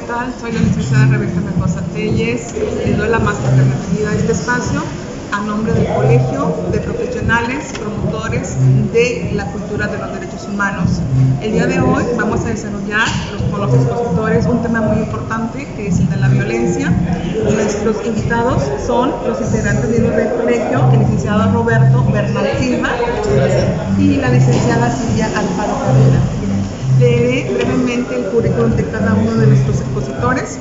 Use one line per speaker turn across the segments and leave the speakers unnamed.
tal? Soy la licenciada Rebeca Mendoza Telles. Les doy la más cordial bienvenida a este espacio a nombre del Colegio de Profesionales Promotores de la Cultura de los Derechos Humanos. El día de hoy vamos a desarrollar con los expositores un tema muy importante que es el de la violencia. Nuestros invitados son los integrantes del colegio, el licenciado Roberto Bernal Silva y la licenciada Silvia Alfaro Cabrera. Leeré brevemente el currículum de cada uno de nuestros expositores.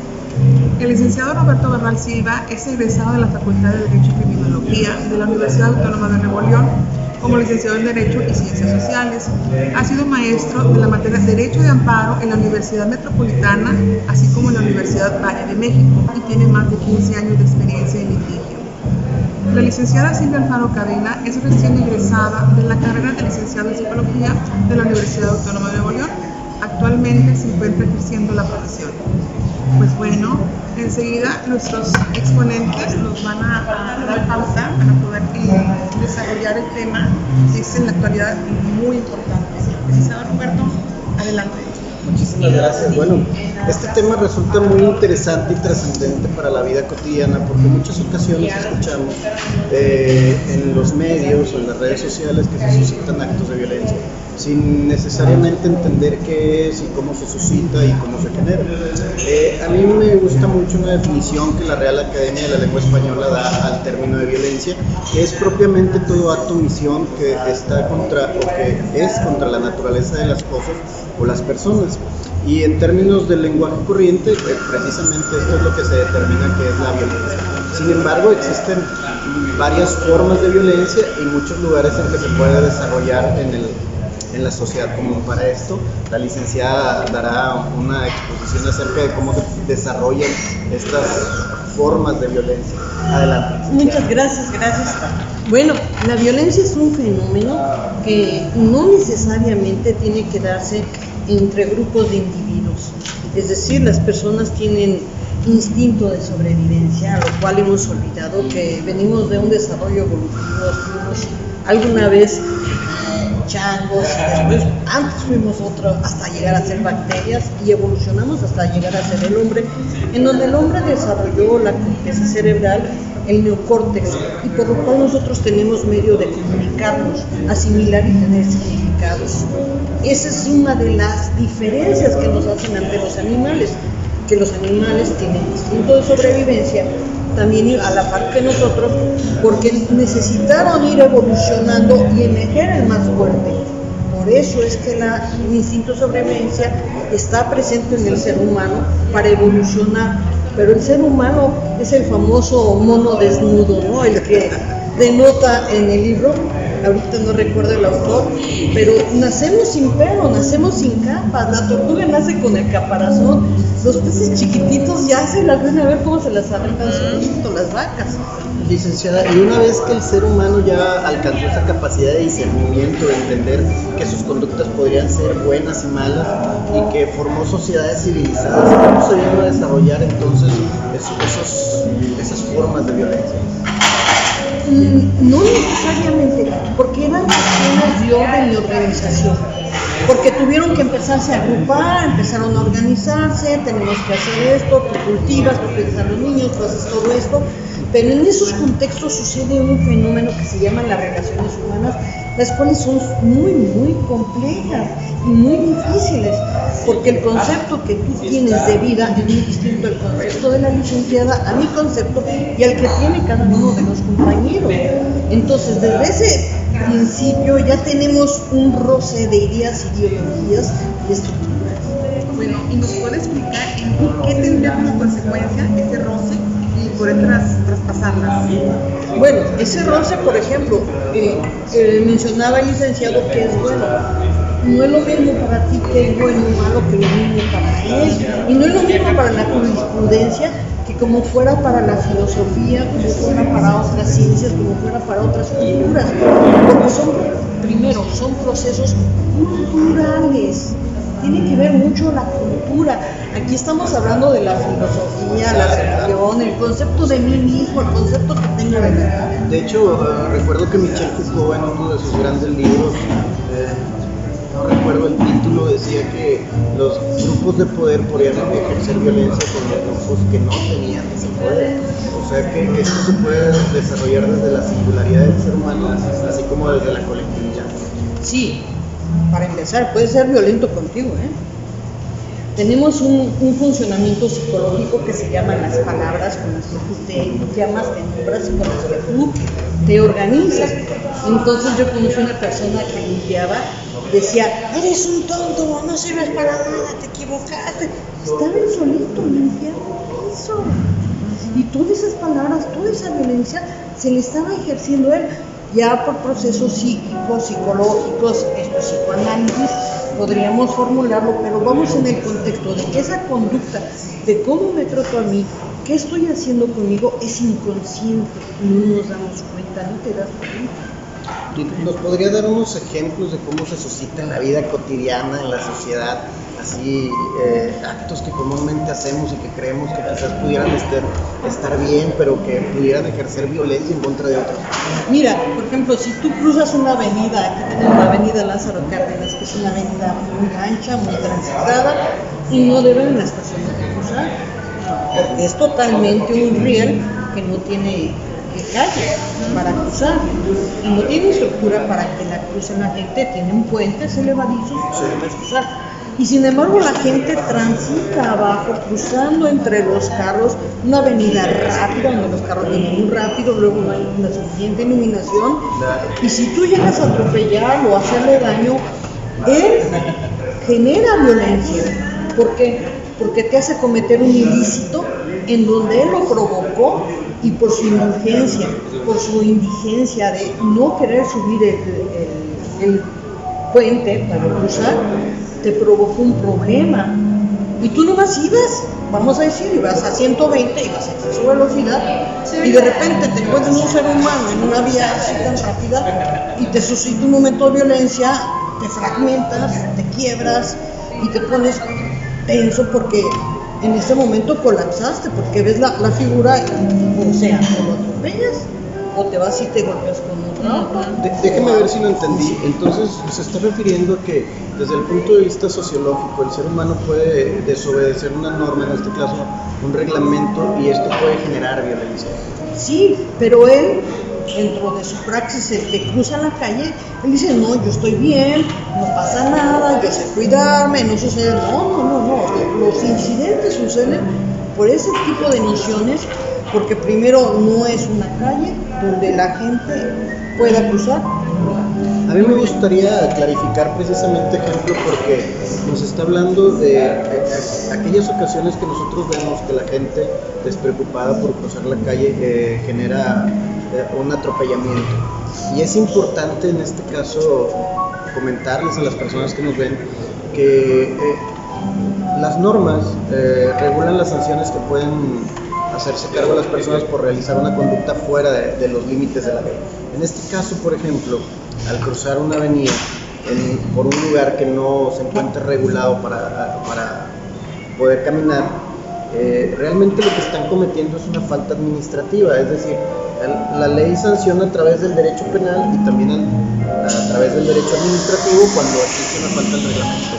El licenciado Roberto Bernal Silva es egresado de la Facultad de Derecho y Criminología de la Universidad Autónoma de Nuevo León como licenciado en Derecho y Ciencias Sociales. Ha sido maestro de la materia Derecho de Amparo en la Universidad Metropolitana, así como en la Universidad Valle de México, y tiene más de 15 años de experiencia en litigio. La licenciada Silvia Alfaro Cadena es recién egresada de la carrera de licenciado en Psicología de la Universidad Autónoma de Nuevo León. Actualmente se encuentra ejerciendo la profesión. Pues bueno, enseguida nuestros exponentes nos van a dar pauta para poder desarrollar el tema que es en la actualidad muy importante. Licenciado Roberto, adelante.
Muchísimas gracias. Bueno, este tema resulta muy interesante y trascendente para la vida cotidiana porque en muchas ocasiones escuchamos en los medios o en las redes sociales que se suscitan actos de violencia sin necesariamente entender qué es y cómo se suscita y cómo se genera. A mí me gusta mucho una definición que la Real Academia de la Lengua Española da al término de violencia, que es propiamente todo acto o omisión que está contra o que es contra la naturaleza de las cosas o las personas. Y en términos del lenguaje corriente, precisamente esto es lo que se determina que es la violencia. Sin embargo, existen varias formas de violencia y muchos lugares en que se puede desarrollar en la sociedad común. Para esto, la licenciada dará una exposición acerca de cómo se desarrollan estas formas de violencia. Adelante.
Muchas gracias. Bueno, la violencia es un fenómeno que no necesariamente tiene que darse entre grupos de individuos. Es decir, las personas tienen instinto de sobrevivencia, a lo cual hemos olvidado que venimos de un desarrollo evolutivo, fuimos alguna vez changos, y después antes fuimos otro hasta llegar a ser bacterias y evolucionamos hasta llegar a ser el hombre, en donde el hombre desarrolló la corteza cerebral, el neocórtex, y por lo cual nosotros tenemos medio de comunicarnos, asimilar y tener significados. Esa es una de las diferencias que nos hacen ante los animales, que los animales tienen instinto de sobrevivencia también a la par que nosotros, porque necesitaron ir evolucionando y emerger el más fuerte. Por eso es que el instinto de sobrevivencia está presente en el ser humano para evolucionar, pero el ser humano es el famoso mono desnudo, ¿no? El que denota en el libro, ahorita no recuerdo el autor, pero nacemos sin pelo, nacemos sin capas, la tortuga nace con el caparazón, los peces chiquititos ya se las ven a ver cómo se las arrancan solitos, las vacas.
Licenciada, y una vez que el ser humano ya alcanzó esa capacidad de discernimiento, de entender que sus conductas podrían ser buenas y malas y que formó sociedades civilizadas, ¿cómo se vino a desarrollar entonces esas formas de violencia?
No necesariamente, porque eran cuestiones de orden y organización, porque tuvieron que empezarse a agrupar, empezaron a organizarse, tenemos que hacer esto, tú cultivas, tú cuidas a los niños, tú haces todo esto, pero en esos contextos sucede un fenómeno que se llama las relaciones humanas, las cuales son muy complejas y muy difíciles, porque el concepto que tú tienes de vida es muy distinto al concepto de la licenciada, a mi concepto y al que tiene cada uno de los compañeros. Entonces, desde ese principio ya tenemos un roce de ideas, ideologías y estructuras.
Bueno, ¿y nos puede explicar en qué tendría como consecuencia ese roce y poder traspasarlas?
Bueno, ese roce, por ejemplo, mencionaba el licenciado que es bueno. No es lo mismo para ti que es bueno y malo que lo mismo para él. Y no es lo mismo para la jurisprudencia que como fuera para la filosofía, como fuera para otras ciencias, como fuera para otras culturas. Porque son procesos culturales. Tiene que ver mucho la cultura. Aquí estamos hablando de la filosofía, la religión, el concepto de mí mismo, el concepto que tengo de mi vida.
De hecho, recuerdo que Michel Foucault en uno de sus grandes libros, no recuerdo el título, artículo decía que los grupos de poder podían ejercer violencia con los grupos que no tenían ese poder. O sea que esto se puede desarrollar desde la singularidad del ser humano, así como desde la colectividad.
Sí, para empezar, puede ser violento contigo, ¿eh? Tenemos un funcionamiento psicológico que se llaman las palabras con las que tú te llamas, te nombras y con las que tú te organizas. Entonces yo conocí una persona que limpiaba, decía, eres un tonto, no sirves para nada, te equivocaste. Estaba él solito limpiando eso. Y todas esas palabras, toda esa violencia se le estaba ejerciendo a él. Ya por procesos psíquicos, psicológicos, psicoanálisis, podríamos formularlo, pero vamos en el contexto de que esa conducta, de cómo me trato a mí, qué estoy haciendo conmigo, es inconsciente, no nos damos cuenta, no te das cuenta.
¿Nos podría dar unos ejemplos de cómo se suscita en la vida cotidiana, en la sociedad, así actos que comúnmente hacemos y que creemos que quizás pudieran estar bien, pero que pudieran ejercer violencia en contra de otros?
Mira, por ejemplo, si tú cruzas una avenida, aquí tenemos la avenida Lázaro Cárdenas, que es una avenida muy ancha, muy transitada, y no deben las personas cruzar, porque es totalmente un riel que no tiene calle para cruzar y no tiene estructura para que la crucen la gente, tienen puentes elevadizos para cruzar. Y sin embargo la gente transita abajo, cruzando entre los carros, una avenida rápida donde los carros vienen muy rápido, luego no hay una suficiente iluminación, y si tú llegas a atropellar o a hacerle daño, él genera violencia. ¿Por qué? Porque te hace cometer un ilícito en donde él lo provocó, y por su indulgencia, por su indigencia de no querer subir el puente para cruzar, te provocó un problema. Y tú nomás ibas, vamos a decir, ibas a 120, ibas a exceso de velocidad, y de repente te encuentras un ser humano en una vía así tan rápida y te suscita un momento de violencia, te fragmentas, te quiebras y te pones tenso porque en ese momento colapsaste, porque ves la figura, o sea, o lo atropellas o te vas y te golpeas con otra auto.
Déjeme ver si lo entendí. Entonces se está refiriendo a que desde el punto de vista sociológico el ser humano puede desobedecer una norma, en este caso un reglamento, y esto puede generar violencia.
Sí, pero él, dentro de su praxis, el que cruza la calle, él dice, no, yo estoy bien, no pasa nada, yo sé cuidarme, no sucede, no, los incidentes suceden por ese tipo de nociones, porque primero no es una calle donde la gente pueda cruzar.
A mí me gustaría clarificar precisamente ejemplo porque nos está hablando de aquellas ocasiones que nosotros vemos que la gente despreocupada por cruzar la calle genera un atropellamiento. Y es importante en este caso comentarles a las personas que nos ven que las normas regulan las sanciones que pueden hacerse cargo a las personas por realizar una conducta fuera de los límites de la ley. En este caso, por ejemplo, al cruzar una avenida por un lugar que no se encuentra regulado para poder caminar, realmente lo que están cometiendo es una falta administrativa, es decir, la ley sanciona a través del derecho penal y también a través del derecho administrativo cuando existe una falta al reglamento.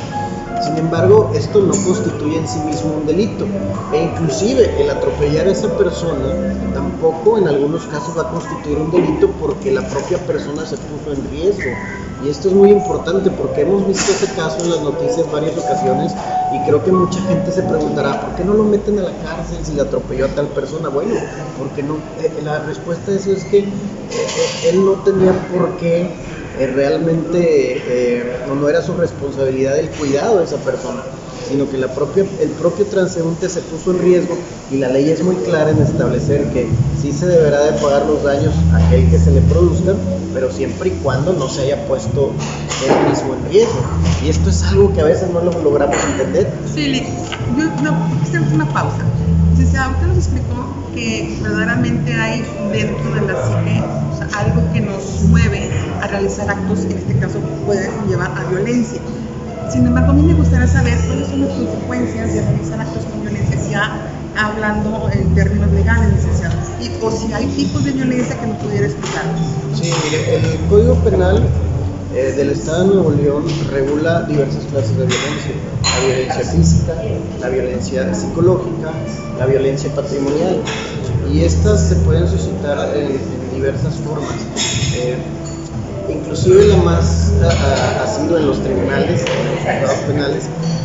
Sin embargo, esto no constituye en sí mismo un delito, e inclusive el atropellar a esa persona tampoco en algunos casos va a constituir un delito porque la propia persona se puso en riesgo. Y esto es muy importante porque hemos visto ese caso en las noticias varias ocasiones y creo que mucha gente se preguntará, ¿por qué no lo meten a la cárcel si le atropelló a tal persona? Bueno, porque no, la respuesta a eso es que él no tenía por qué realmente no era su responsabilidad el cuidado de esa persona, sino que el propio transeúnte se puso en riesgo, y la ley es muy clara en establecer que sí se deberá de pagar los daños a aquel que se le produzcan, pero siempre y cuando no se haya puesto él mismo en riesgo. Y esto es algo que a veces no lo logramos entender.
Sí, esta es una pausa. Entonces, usted nos explicó que verdaderamente hay dentro de la psique, o sea, algo que nos mueve a realizar actos, en este caso puede llevar a violencia. Sin embargo, a mí me gustaría saber cuáles son las consecuencias de realizar actos con violencia, ya hablando en términos legales, licenciado, o si hay tipos de violencia que nos pudiera explicar.
Sí, mire, el Código Penal del Estado de Nuevo León regula diversas clases de violencia: la violencia física, la violencia psicológica, la violencia patrimonial, y estas se pueden suscitar en diversas formas. Inclusive la más asiduo en los tribunales, en los juzgados penales,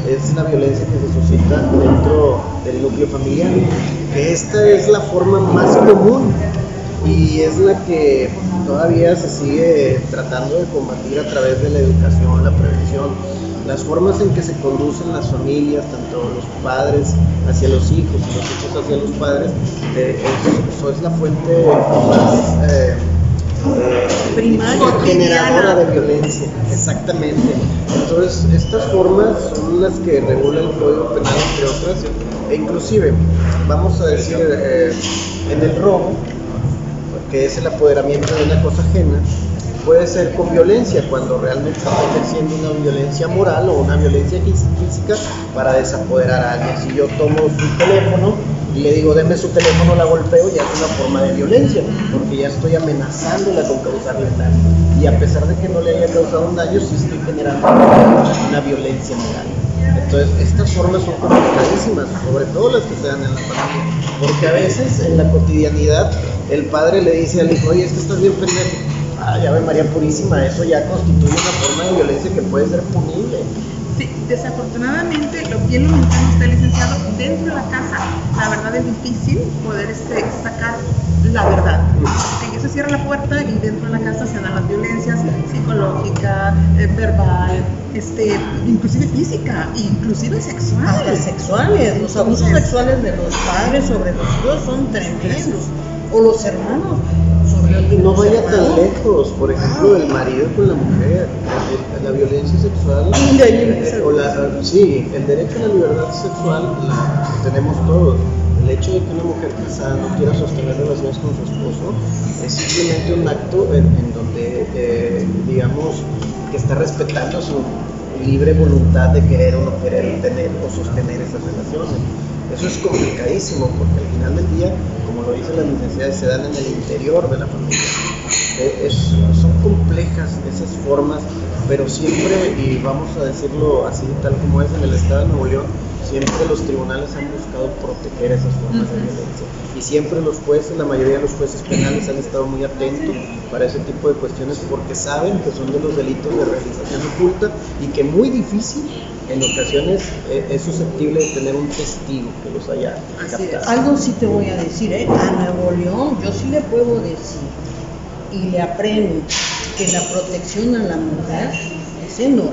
es la violencia que se suscita dentro del núcleo familiar, que esta es la forma más común y es la que todavía se sigue tratando de combatir a través de la educación, la prevención, las formas en que se conducen las familias, tanto los padres hacia los hijos y los hijos hacia los padres. Eso es la fuente más generadora de violencia, exactamente. Entonces, estas formas son las que regula el Código Penal, entre otras, e inclusive, vamos a decir, en el robo, que es el apoderamiento de una cosa ajena, puede ser con violencia, cuando realmente está ejerciendo una violencia moral o una violencia física para desapoderar a alguien. Si yo tomo su teléfono y le digo, deme su teléfono, la golpeo, ya es una forma de violencia, porque ya estoy amenazándola con causarle daño. Y a pesar de que no le haya causado un daño, sí estoy generando una violencia moral. Entonces, estas formas son complicadísimas, sobre todo las que se dan en la familia, porque a veces en la cotidianidad el padre le dice al hijo, oye, es que estás bien pendejo. Ay, Ave María Purísima, eso ya constituye una forma de violencia que puede ser punible.
Sí, desafortunadamente, lo bien lo menciona usted, licenciado, dentro de la casa, la verdad es difícil poder sacar la verdad. Porque ya se cierra la puerta y dentro de la casa se dan las violencias psicológica, verbal, inclusive física, inclusive sexual.
Hasta sexuales, los abusos sexuales de los padres sobre los hijos son tremendos, o los hermanos.
No vaya tan lejos, por ejemplo, el marido con la mujer, la violencia sexual, el derecho a la libertad sexual la tenemos todos. El hecho de que una mujer casada no quiera sostener relaciones con su esposo es simplemente un acto en donde, digamos, que está respetando su libre voluntad de querer o no querer tener o sostener esas relaciones. Eso es complicadísimo, porque al final del día, como lo dice la licenciada, se dan en el interior de la familia. Son complejas esas formas, pero siempre, y vamos a decirlo así, tal como es en el Estado de Nuevo León, siempre los tribunales han buscado proteger esas formas de violencia. Y siempre los jueces, la mayoría de los jueces penales han estado muy atentos para ese tipo de cuestiones, porque saben que son de los delitos de realización oculta y que muy difícil en ocasiones es susceptible de tener un testigo que los haya captado.
Algo sí te voy a decir, a Nuevo León yo sí le puedo decir y le aprendo que la protección a la mujer es enorme.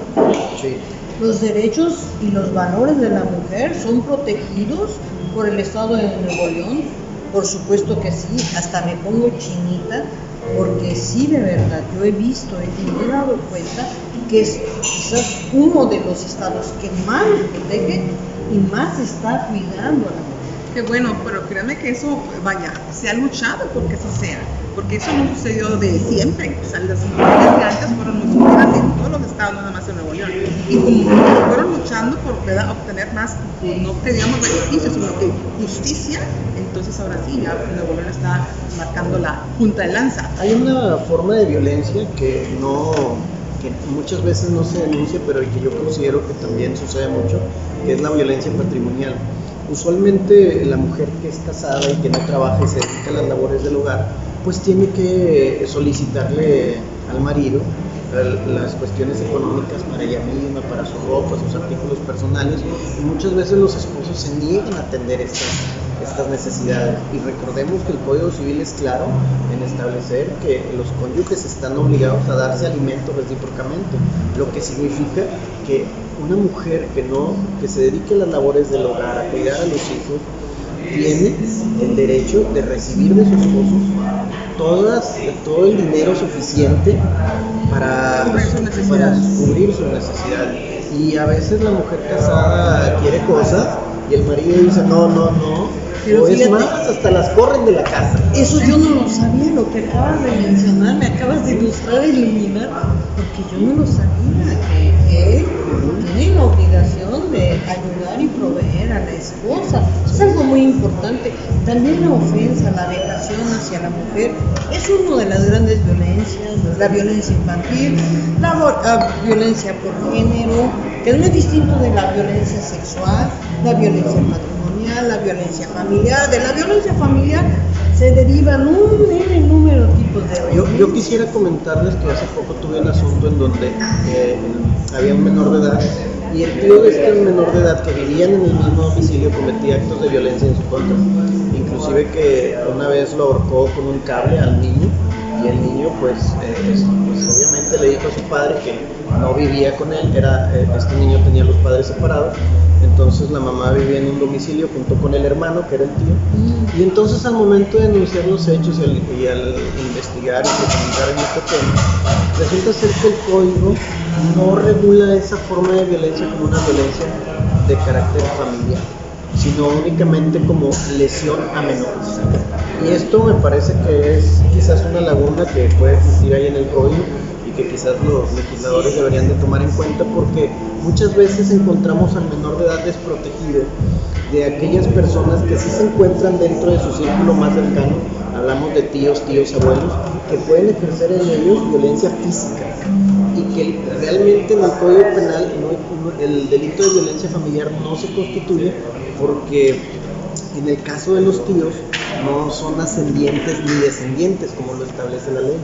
Sí.
Los derechos y los valores de la mujer son protegidos por el Estado de Nuevo León, por supuesto que sí, hasta me pongo chinita, porque sí, de verdad, yo he visto y me he dado cuenta que es quizás uno de los estados que más protege y más está cuidando a la mujer.
Qué bueno, pero créanme que eso, vaya, se ha luchado porque eso sea, porque eso no sucedió de siempre. O sea, las mujeres de antes fueron muy sufridas en todos los estados, nada más en Nuevo León. Y como fueron luchando por obtener más, no que digamos beneficios, sino que justicia, entonces ahora sí, ya Nuevo León está marcando la punta de lanza.
Hay una forma de violencia que muchas veces no se denuncia, pero que yo considero que también sucede mucho, que es la violencia patrimonial. Usualmente la mujer que es casada y que no trabaja y se dedica a las labores del hogar, pues tiene que solicitarle al marido las cuestiones económicas para ella misma, para su ropa, sus artículos personales, y muchas veces los esposos se niegan a atender estas necesidades. Y recordemos que el Código Civil es claro en establecer que los cónyuges están obligados a darse alimento recíprocamente, lo que significa que una mujer que se dedique a las labores del hogar, a cuidar a los hijos, tiene el derecho de recibir de su esposo todo el dinero suficiente para cubrir sus necesidades. Y a veces la mujer casada quiere cosas y el marido dice no. Pero o es más, hasta las corren de la casa.
Eso yo no lo sabía, lo que acabas de mencionar, me acabas de ilustrar e iluminar, porque yo no lo sabía, que él tiene la obligación de ayudar y proveer a la esposa. Es algo muy importante. También la ofensa, la vejación hacia la mujer es una de las grandes violencias, la violencia infantil, la violencia por género, que es muy distinto de la violencia sexual, la violencia patrimonial, la violencia familiar. De la violencia familiar se derivan un número de tipos de violencia.
Yo quisiera comentarles que hace poco tuve un asunto en donde había un menor de edad y el tío de este menor de edad que vivían en el mismo domicilio cometía actos de violencia en su contra, inclusive que una vez lo ahorcó con un cable al niño y el niño pues obviamente le dijo a su padre que no vivía con él, este niño tenía los padres separados, entonces la mamá vivía en un domicilio junto con el hermano que era el tío, y entonces al momento de denunciar los hechos y al investigar y profundizar en este tema, resulta ser que el código no regula esa forma de violencia como una violencia de carácter familiar, sino únicamente como lesión a menores. Y esto me parece que es quizás una laguna que puede existir ahí en el código y que quizás los legisladores deberían de tomar en cuenta, porque muchas veces encontramos al menor de edad desprotegido de aquellas personas que sí se encuentran dentro de su círculo más cercano. Hablamos de tíos, abuelos, que pueden ejercer en ellos violencia física y que realmente en el Código Penal el delito de violencia familiar no se constituye, porque en el caso de los tíos no son ascendientes ni descendientes como lo establece la ley,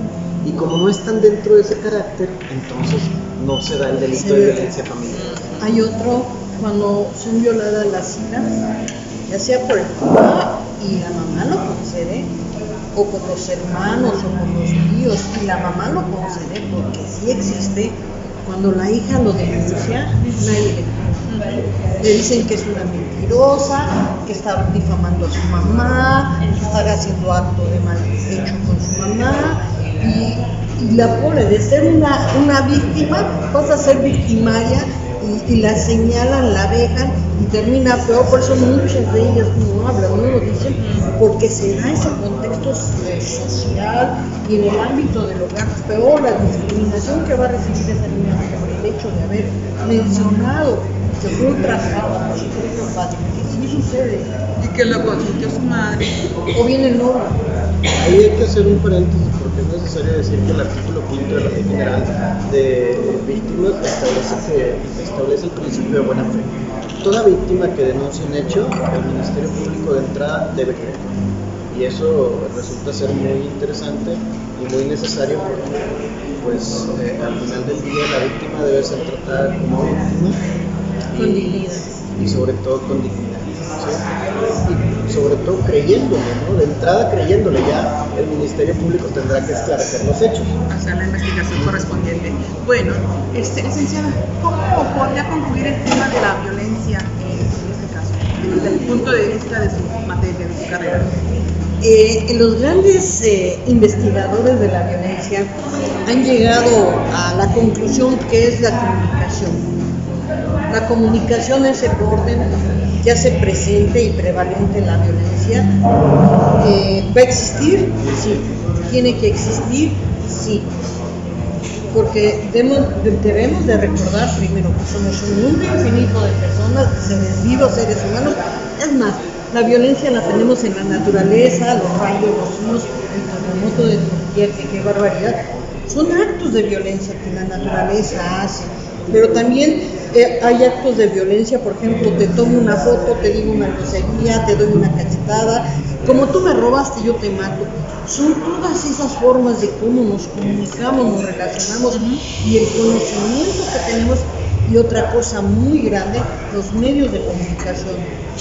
y como no están dentro de ese carácter, entonces no se da el delito de violencia familiar.
Hay otro cuando son violadas las hijas, ya sea por el papá y la mamá lo concede, o por los hermanos o por los tíos y la mamá lo concede, porque sí existe. Cuando la hija lo denuncia, nadie le dicen que es una mentirosa, que está difamando a su mamá, que está haciendo acto de mal hecho con su mamá, y la pobre, de ser una víctima, pasa a ser victimaria, y la señalan, la dejan y termina peor. Por eso muchas de ellas no hablan, no lo dicen, porque se da ese contexto social y en el ámbito del hogar. Peor la discriminación que va a recibir esa niña por el hecho de haber mencionado que fue ultrajada por su propio padre, que sí sucede.
Y que lo consintió su madre.
O bien el novio.
Ahí hay que hacer un paréntesis, porque es necesario decir que el artículo 5 de la Ley General de Víctimas establece el principio de buena fe. Toda víctima que denuncie un hecho, el Ministerio Público de entrada debe creer. Y eso resulta ser muy interesante y muy necesario, porque pues al final del día la víctima debe ser tratada como víctima
Con dignidad.
Y sobre todo con dignidad, ¿sí? Y sobre todo creyéndole, ¿no? De entrada creyéndole, ya el Ministerio Público tendrá que esclarecer los hechos.
Hacer la investigación correspondiente. Bueno, licenciada, ¿cómo podría concluir el tema de la violencia en este caso, desde el punto de vista de su materia, de su carrera?
Los grandes investigadores de la violencia han llegado a la conclusión que es la comunicación. La comunicación es el orden que hace presente y prevalente la violencia. ¿Va a existir? Sí. ¿Tiene que existir? Sí. Porque debemos de recordar primero que somos un mundo infinito de personas, seres vivos, seres humanos. Es más, la violencia la tenemos en la naturaleza, los rayos, los sismos, el terremoto de Turquía, qué barbaridad. Son actos de violencia que la naturaleza hace. Pero también hay actos de violencia, por ejemplo, te tomo una foto, te digo una grosería, te doy una cachetada, como tú me robaste, yo te mato. Son todas esas formas de cómo nos comunicamos, nos relacionamos y el conocimiento que tenemos. Y otra cosa muy grande, los medios de comunicación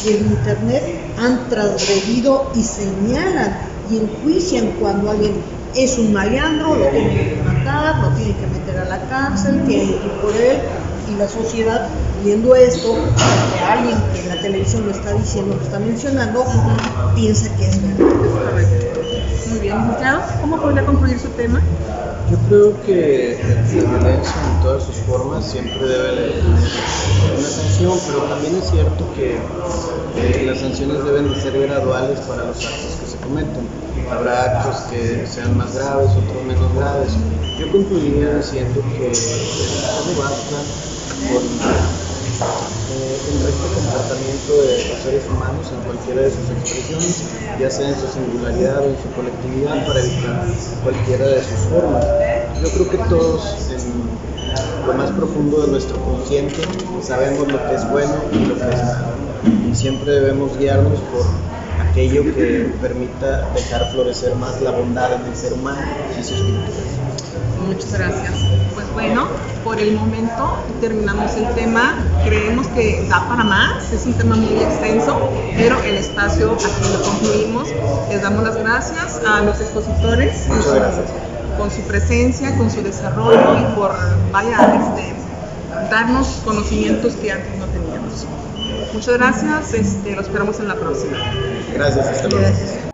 y el internet han transgredido y señalan y enjuician cuando alguien es un malandro, lo tienen que matar, lo tienen que meter a la cárcel, tienen que ir por él. Y la sociedad, viendo esto, que alguien que en la televisión lo está diciendo, lo está mencionando, piensa que es verdad.
Correcto. Muy bien, licenciado, ¿cómo podría concluir su tema?
Yo creo que la violencia en todas sus formas siempre debe tener una sanción, pero también es cierto que las sanciones deben de ser graduales para los actos que se cometen. Habrá actos que sean más graves, otros menos graves. Yo concluiría diciendo que no basta con el recto comportamiento de los seres humanos en cualquiera de sus expresiones, ya sea en su singularidad o en su colectividad, para evitar cualquiera de sus formas. Yo creo que todos en lo más profundo de nuestro consciente sabemos lo que es bueno y lo que es malo, y siempre debemos guiarnos por aquello que permita dejar florecer más la bondad en el ser humano y sus virtudes.
Muchas gracias. Pues bueno, por el momento terminamos el tema. Creemos que da para más, es un tema muy extenso, pero el espacio aquí lo concluimos. Les damos las gracias a los expositores.
Muchas gracias.
Con su presencia, con su desarrollo y por, darnos conocimientos que antes no teníamos. Muchas gracias, lo esperamos en la próxima.
Gracias, hasta luego.
Gracias.